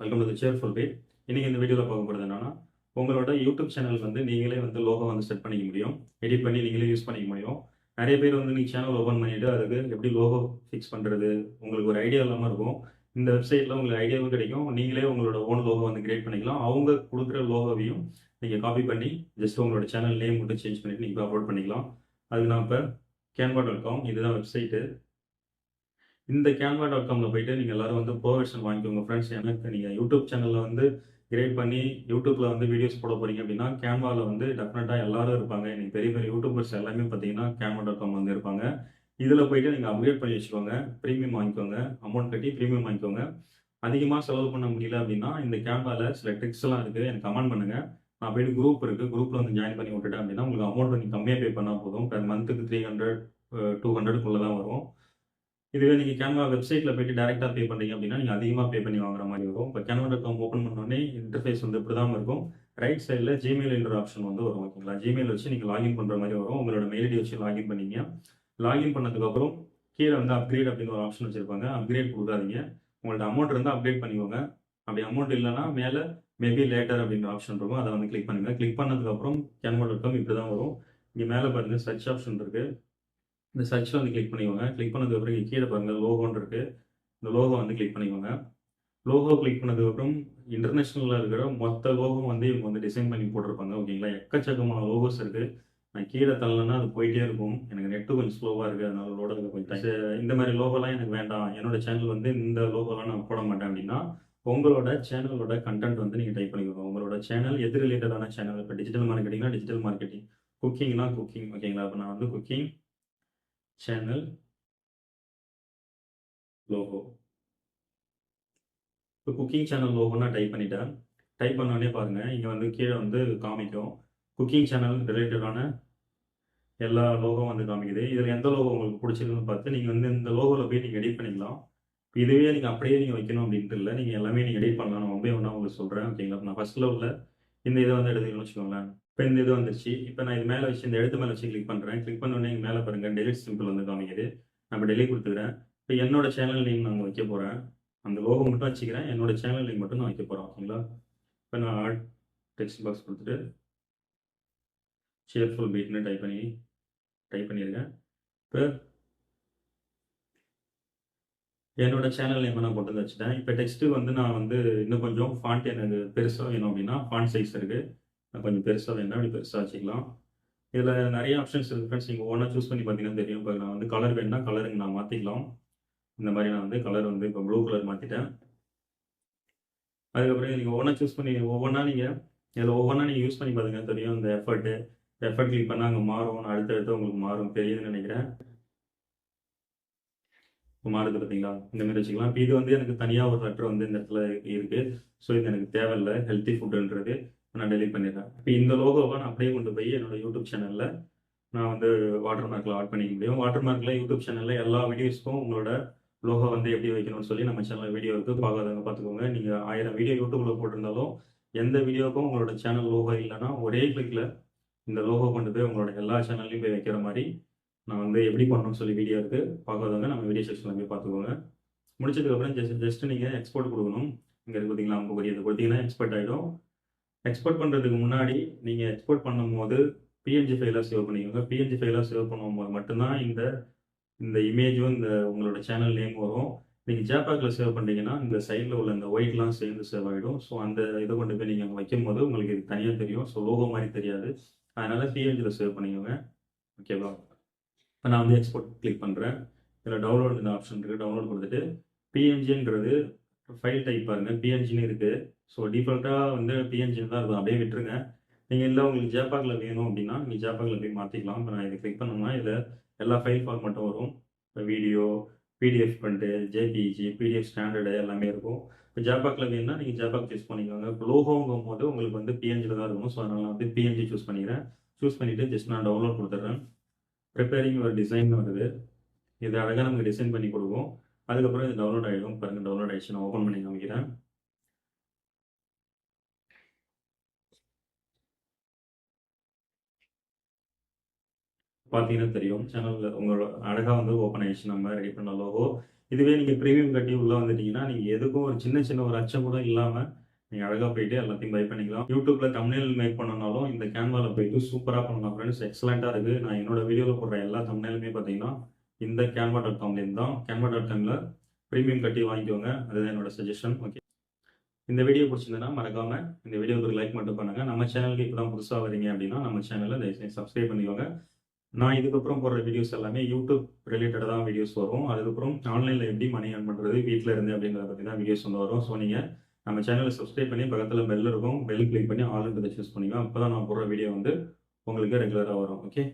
Welcome to the cheerful பே. இன்னைக்கு இந்த வீடியோவில் பார்க்க போகிறது என்னன்னா, உங்களோட யூடியூப் சேனல் வந்து நீங்களே வந்து லோகோ வந்து செட் பண்ணிக்க முடியும். எடிட் பண்ணி நீங்களே யூஸ் பண்ணிக்க முடியும். நிறைய பேர் வந்து நீங்கள் சேனல் ஓப்பன் பண்ணிட்டு அதுக்கு எப்படி லோகோ ஃபிக்ஸ் பண்ணுறது உங்களுக்கு ஒரு ஐடியா இல்லாமல் இருக்கும். இந்த வெப்சைட்டில் உங்களுக்கு ஐடியாவும் கிடைக்கும். நீங்களே உங்களோட ஓன் லோகோ வந்து கிரியேட் பண்ணிக்கலாம். அவங்க கொடுக்குற லோகோவையும் நீங்கள் காப்பி பண்ணி ஜஸ்ட் உங்களோட சேனல் நேம் மட்டும் சேஞ்ச் பண்ணிட்டு நீங்கள் அப்லோட் பண்ணிக்கலாம். அதுக்கு நான் இப்போ canva.com இதுதான் வெப்சைட்டு. இந்த canva.comல போயிட்டு நீங்கள் எல்லாரும் வந்து ப்ரோ வெர்ஷன் வாங்கிக்கோங்க ஃப்ரெண்ட்ஸ். எனக்கு நீங்கள் யூடியூப் சேனலில் வந்து கிரியேட் பண்ணி யூடியூப்பில் வந்து வீடியோஸ் போட போகிறீங்க அப்படின்னா கேன்வாவில் வந்து டெஃபினட்டாக எல்லாரும் இருப்பாங்க. இன்னைக்கு பெரிய பெரிய யூடியூபர்ஸ் எல்லாமே பார்த்தீங்கன்னா canva.com வந்து இருப்பாங்க. இதில் போயிட்டு நீங்கள் அப்கிரேட் பண்ணி வச்சுக்கோங்க. ப்ரீமியம் வாங்கிக்கோங்க. அமௌண்ட் கட்டி ப்ரீமியம் வாங்கிக்கோங்க. அதிகமாக செலவு பண்ண முடியல அப்படின்னா இந்த கேன்வாவில் சில ட்ரிக்ஸ் எல்லாம் இருக்குது. எனக்கு கமெண்ட் பண்ணுங்கள். நான் போயிட்டு குரூப் இருக்குது, குரூப்பில் வந்து ஜாயின் பண்ணி விட்டுட்டேன் அப்படின்னா உங்களுக்கு அமௌண்ட் நீங்கள் கம்மியாக பே பண்ணால் போதும். பெர் மந்த்துக்கு 300 200க்குள்ளே தான் வரும். இதுவே நீங்கள் கேன்வா வெப்சைட்டில் போயிட்டு டேரெக்டாக பே பண்ணுறீங்க அப்படின்னா நீங்கள் அதிகமாக பே பண்ணி வாங்குற மாதிரி வரும். இப்போ canva.com ஓப்பன் பண்ணோடனே இன்டர்ஃபேஸ் வந்து இப்படி தான் இருக்கும். ரைட் சைடில் ஜிமெயில் என்ற ஆப்ஷன் வந்து வரும். ஓகேங்களா, ஜிமெயில் வச்சு நீங்கள் லாகின் பண்ணுற மாதிரி வரும். உங்களோட மெயில் ஐடி வச்சு லாகின் பண்ணீங்க. லாகின் பண்ணதுக்கப்புறம் கீழே வந்து அப்கிரேட் அப்படின்னு ஒரு ஆப்ஷன் வச்சுருப்பாங்க. அப்கிரேட் கொடுக்காதீங்க. உங்கள்ட்ட அமௌண்ட் இருந்தால் அப்கிரேட் பண்ணிக்கோங்க. அப்படி அமௌண்ட் இல்லைன்னா மேலே மேபி லேட்டர் அப்படின்ற ஆப்ஷன் இருக்கும். அதை வந்து கிளிக் பண்ணுங்கள். கிளிக் பண்ணதுக்கப்புறம் canva.com இப்படி தான் வரும். இங்கே மேலே பாருங்கள் சர்ச் ஆப்ஷன் இருக்குது. இந்த சர்ச்சில் வந்து கிளிக் பண்ணிக்கோங்க. கிளிக் பண்ணதுக்கப்புறம் இங்கே கீழே பாருங்கள் லோகோன்னு இருக்குது. இந்த லோகோ வந்து கிளிக் பண்ணிக்கோங்க. லோகோ கிளிக் பண்ணதுக்கப்புறம் இன்டர்நேஷ்னலில் இருக்கிற மொத்த லோகோ வந்து இவங்க வந்து டிசைன் பண்ணி போட்டிருப்பாங்க. ஓகேங்களா, எக்கச்சக்கமான லோகோஸ் இருக்குது. நான் கீழே தள்ளனா அது போயிட்டே இருக்கும். எனக்கு நெட்டு கொஞ்சம் ஸ்லோவாக இருக்குது, அதனால லோடுக்கு கொஞ்சம் இந்த மாதிரி லோகோலாம் எனக்கு வேண்டாம், என்னோட சேனல் வந்து இந்த லோகோலாம் நான் போட மாட்டேன் அப்படின்னா உங்களோட சேனலோட கண்டென்ட் வந்து நீங்கள் டைப் பண்ணிக்கோங்க. உங்களோட சேனல் எது ரிலேட்டடான சேனல். இப்போ டிஜிட்டல் மார்க்கெட்டிங்னா டிஜிட்டல் மார்க்கெட்டிங், குக்கிங்னா குக்கிங். ஓகேங்களா, இப்போ நான் வந்து குக்கிங் சேனல் லோகோ. இப்போ குக்கிங் சேனல் லோகோன்னு நான் டைப் பண்ணிட்டேன். டைப் பண்ணோடனே பாருங்கள் இங்கே வந்து கீழே வந்து காமிக்கும் குக்கிங் சேனல் ரிலேட்டடான எல்லா லோகோ வந்து காமிக்குது. இதில் எந்த லோகோ உங்களுக்கு பிடிச்சிருக்குன்னு பார்த்து நீங்கள் வந்து இந்த லோகோவில் போய் நீங்கள் எடிட் பண்ணிக்கலாம். இதுவே நீங்கள் அப்படியே நீங்கள் வைக்கணும் அப்படின்ட்டு இல்லை, நீங்கள் எல்லாமே நீங்கள் எடிட் பண்ணலாம். நான் ஒன்றே ஒன்றா உங்களுக்கு சொல்கிறேன். ஓகேங்களா, நான் ஃபஸ்ட் லெவலில் இந்த இதை வந்து எடுத்துக்கணும்னு வச்சுக்கோங்களேன். இப்போ இந்த இது வந்துருச்சு. இப்போ நான் இது மேலே வச்சு இந்த எழுத்து மேலே வச்சு கிளிக் பண்ணுறேன். கிளிக் பண்ணோடனே இங்கே மேலே பாருங்கள் டெலிட் சிம்பிள் வந்து காமிக்குது. நான் இப்போ டெலிட் கொடுத்துக்கிறேன். இப்போ என்னோட சேனல் நேம் நான் வைக்க போகிறேன். அந்த லோகோ மட்டும் வச்சுக்கிறேன். என்னோட சேனல் நேம் மட்டும் நான் வைக்க போகிறேன். ஓகேங்களா, இப்போ நான் டெக்ஸ்ட் பாக்ஸ் கொடுத்துட்டு சேர்ஃபுல் பீட்னு டைப் பண்ணியிருக்கேன். இப்போ என்னோட சேனல் நேம் நான் கொண்டு வந்து வச்சுட்டேன். இப்போ டெக்ஸ்ட்டு வந்து நான் வந்து இன்னும் கொஞ்சம் ஃபாண்ட் எனக்கு பெருசாக வேணும் அப்படின்னா ஃபாண்ட் சைஸ் இருக்குது. நான் கொஞ்சம் பெருசாக வேணும் அப்படி பெருசாக வச்சுக்கலாம். இதில் நிறைய ஆப்ஷன்ஸ் இருக்குது ஃப்ரெண்ட்ஸ். நீங்கள் ஒவ்வொன்றா சூஸ் பண்ணி பார்த்தீங்கன்னா தெரியும். இப்போ நான் வந்து கலர் வேணும்னா கலருங்க நான் மாற்றிக்கலாம். இந்த மாதிரி நான் வந்து கலர் வந்து இப்போ ப்ளூ கலர் மாற்றிட்டேன். அதுக்கப்புறம் நீங்கள் ஒவ்வொன்றா சூஸ் பண்ணி ஒவ்வொன்றா நீங்கள் யூஸ் பண்ணி பாருங்க தெரியும். இந்த எஃபர்ட் கிளிக் பண்ணால் அங்கே மாறும். நான் அடுத்தடுத்து உங்களுக்கு மாறும் தெரியுதுன்னு நினைக்கிறேன். இப்போ மாறுது பார்த்தீங்களா, இந்த மாதிரி வச்சுக்கலாம். இப்போ இது வந்து எனக்கு தனியாக ஒரு லெட்டர் வந்து இந்த இடத்துல இருக்குது. ஸோ இது எனக்கு தேவையில்லை. ஹெல்த்தி ஃபுட்டுன்றது நான் டெலிட் பண்ணிடுறேன். இப்போ இந்த லோகோவை நான் அப்படியே கொண்டு போய் என்னோட யூடியூப் சேனலில் நான் வந்து வாட்டர் மார்க்கில் ஆட் பண்ணிக்க முடியும். வாட்டர் மார்க்கில் யூடியூப் சேனலில் எல்லா வீடியோஸ்க்கும் உங்களோட லோகோ வந்து எப்படி வைக்கணும்னு சொல்லி நம்ம சேனலில் வீடியோ இருக்குது, பார்க்காதவங்க பார்த்துக்கோங்க. நீங்கள் 1000 வீடியோ யூடியூப்பில் போட்டிருந்தாலும் எந்த வீடியோக்கும் உங்களோட சேனல் லோகோ இல்லைன்னா ஒரே கிளிக்கில் இந்த லோகோ கொண்டு போய் உங்களோட எல்லா சேனல்லையும் போய் வைக்கிற மாதிரி நான் வந்து எப்படி பண்ணணும்னு சொல்லி வீடியோ இருக்குது, பார்க்காதவங்க நம்ம வீடியோ செக்ஷனில் போய் பார்த்துக்கோங்க. முடிச்சதுக்கப்புறம் ஜஸ்ட் நீங்கள் எக்ஸ்போர்ட் கொடுக்கணும். இங்கே இருக்குது பார்த்தீங்களா, அம்புக்குறி இதை கொடுத்தீங்கன்னா எக்ஸ்போர்ட் ஆகிடும். எக்ஸ்போர்ட் பண்ணுறதுக்கு முன்னாடி நீங்கள் எக்ஸ்போர்ட் பண்ணும்போது பிஎன்ஜி ஃபைலாக சேவ் பண்ணிக்கோங்க. பிஎன்ஜி ஃபைலாக சேவ் பண்ணும்போது மட்டும்தான் இந்த இமேஜும் இந்த உங்களோட சேனல் நேம் வரும். நீங்கள் ஜேபாக்ல சேவ் பண்ணுறீங்கன்னா இந்த சைடில் உள்ள இந்த ஒயிட்லாம் சேர்ந்து சேவ் ஆகிடும். ஸோ அந்த இதை கொண்டு போய் நீங்கள் வைக்கும் போது உங்களுக்கு இது தனியாக தெரியும். ஸோ லோகோ மாதிரி தெரியாது. அதனால் பிஎன்ஜியில் சேவ் பண்ணிக்கோங்க. ஓகேவா, இப்போ நான் வந்து எக்ஸ்போர்ட் கிளிக் பண்ணுறேன். இதில் டவுன்லோட் இந்த ஆப்ஷன் இருக்குது. டவுன்லோட் கொடுத்துட்டு பிஎன்ஜின்றது ஃபைல் டைப் பாருங்கள், பிஎன்ஜின்னு இருக்குது. ஸோ டிஃபால்ட்டாக வந்து பிஎன்ஜின்னு தான் இருக்கும், அப்படியே விட்டுருங்க. நீங்கள் இல்லை உங்களுக்கு ஜேபாக்ல வேணும் அப்படின்னா நீங்கள் ஜேபாக்ல போய் மாற்றிக்கலாம். இப்போ நான் இதை கிளிக் பண்ணோம்னா இதில் எல்லா ஃபைல் ஃபார்மேட்டும் வரும். இப்போ வீடியோ, பிடிஎஃப் பண்ணிட்டு, ஜேபிஇஜி, பிடிஎஃப் ஸ்டாண்டர்டு எல்லாமே இருக்கும். இப்போ ஜேபாக்ல வேணும்னா நீங்கள் ஜேபாக் சூஸ் பண்ணிக்கோங்க. இப்போ லோகோங்கும் போது உங்களுக்கு வந்து பிஎன்ஜியில் தான் இருக்கும். ஸோ அதனால் நான் வந்து பிஎன்ஜி சூஸ் பண்ணிக்கிறேன். சூஸ் பண்ணிவிட்டு ஜஸ்ட் நான் டவுன்லோட் கொடுத்துட்றேன். ப்ரிப்பேரிங் ஒரு டிசைன் வருது. இது அழகாக நமக்கு டிசைன் பண்ணி கொடுக்கும். அதுக்கப்புறம் இது டவுன்லோட் ஆகிடும். பாருங்கள் டவுன்லோட் ஆகிடுச்சு. நான் ஓப்பன் பண்ணி காமிக்கிறேன். பார்த்தீங்கன்னா தெரியும். சேனல்ல உங்களோட அழகா வந்து ஓப்பன் ஆயிடுச்சு நம்ம ரெடி பண்ண லோகோ. இதுவே நீங்க பிரீமியம் கட்டி உள்ள வந்துட்டீங்கன்னா, நீங்க எதுக்கும் ஒரு சின்ன சின்ன ஒரு அச்சம் கூட இல்லாம, நீங்க அழகா போயிட்டு எல்லாத்தையும் பை பண்ணிக்கலாம். YouTubeல தம்ப்நெயில் மேக் பண்ணணும்னாலும் இந்த Canvaல போயிட்டு சூப்பரா பண்ணலாம் ஃபிரெண்ட்ஸ். எக்ஸலென்ட்டா இருக்கு. நான் என்னோட வீடியோல போடுற எல்லா தம்ப்நெயிலுமே பார்த்தீங்கன்னா, இந்த canva.comலேருந்து தான். canva.comல பிரீமியம் கட்டி வாங்கிக்கோங்க. அதுதான் என்னோட சஜஷன். ஓகே. இந்த வீடியோ பிடிச்சிருந்ததுன்னா மறக்காம இந்த வீடியோக்கு ஒரு லைக் மட்டும் பண்ணுங்க. நம்ம சேனலுக்கு இப்போ தான் புதுசா வரீங்க அப்படின்னா, நம்ம சேனல தயவுசெய்து சப்ஸ்கிரைப் பண்ணிக்கோங்க. நான் இதுக்கப்புறம் போடுற வீடியோஸ் எல்லாமே யூடியூப் ரிலேட்டடா தான் வீடியோஸ் வரும். அதுக்கப்புறம் ஆன்லைன்ல எப்படி மணி ஏர்ன் பண்றது வீட்ல இருந்து அப்படிங்கிறத பத்தி தான் வீடியோஸ் வந்து வரும். ஸோ நீங்க நம்ம சேனலை சப்ஸ்கிரைப் பண்ணி பக்கத்துல பெல் இருக்கும். பெல் கிளிக் பண்ணி ஆல்ன்றதை சூஸ் பண்ணிக்கோங்க. அப்பதான் நான் போடுற வீடியோ வந்து உங்களுக்கு ரெகுலரா வரும். ஓகே.